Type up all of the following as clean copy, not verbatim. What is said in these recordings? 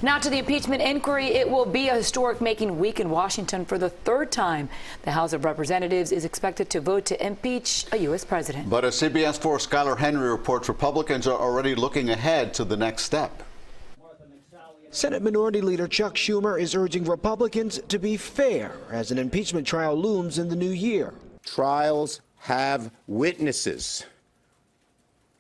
Now to the impeachment inquiry. It will be a historic-making week in Washington for the third time. The House of Representatives is expected to vote to impeach a U.S. president. But as CBS 4's Skylar Henry reports, Republicans are already looking ahead to the next step. Senate Minority Leader Chuck Schumer is urging Republicans to be fair as an impeachment trial looms in the new year. Trials have witnesses.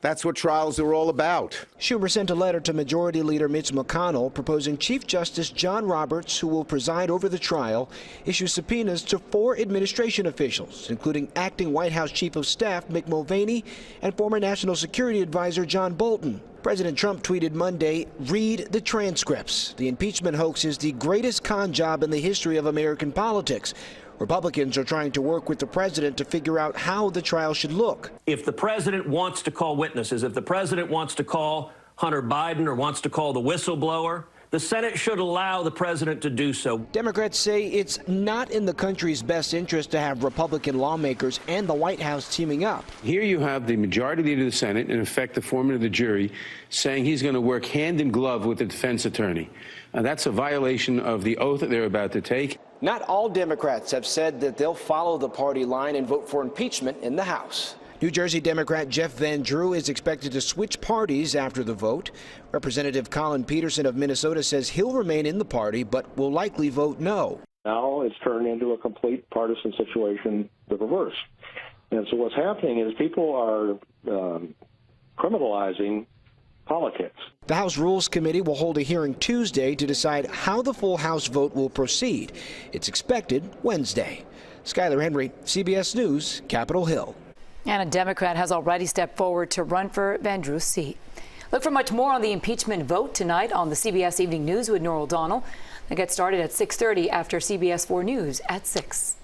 That's what trials are all about. Schumer sent a letter to Majority Leader Mitch McConnell proposing Chief Justice John Roberts, who will preside over the trial, issue subpoenas to 4 administration officials, including acting White House Chief of Staff Mick Mulvaney and former National Security Advisor John Bolton. President Trump tweeted Monday, "Read the transcripts. The impeachment hoax is the greatest con job in the history of American politics. Republicans are trying to work with the president to figure out how the trial should look." If the president wants to call witnesses, if the president wants to call Hunter Biden or wants to call the whistleblower, the Senate should allow the president to do so. Democrats say it's not in the country's best interest to have Republican lawmakers and the White House teaming up. Here you have the majority leader of the Senate, in effect the foreman of the jury, saying he's going to work hand in glove with the defense attorney. That's a violation of the oath that they're about to take. Not all Democrats have said that they'll follow the party line and vote for impeachment in the House. New Jersey Democrat Jeff Van Drew is expected to switch parties after the vote. Representative Colin Peterson of Minnesota says he'll remain in the party but will likely vote no. Now it's turned into a complete partisan situation, the reverse. And so what's happening is people are criminalizing politics. The House Rules Committee will hold a hearing Tuesday to decide how the full House vote will proceed. It's expected Wednesday. Skylar Henry, CBS News, Capitol Hill. And a Democrat has already stepped forward to run for Van Drew's seat. Look for much more on the impeachment vote tonight on the CBS Evening News with Norah O'Donnell. That gets started at 6:30 after CBS 4 News at 6.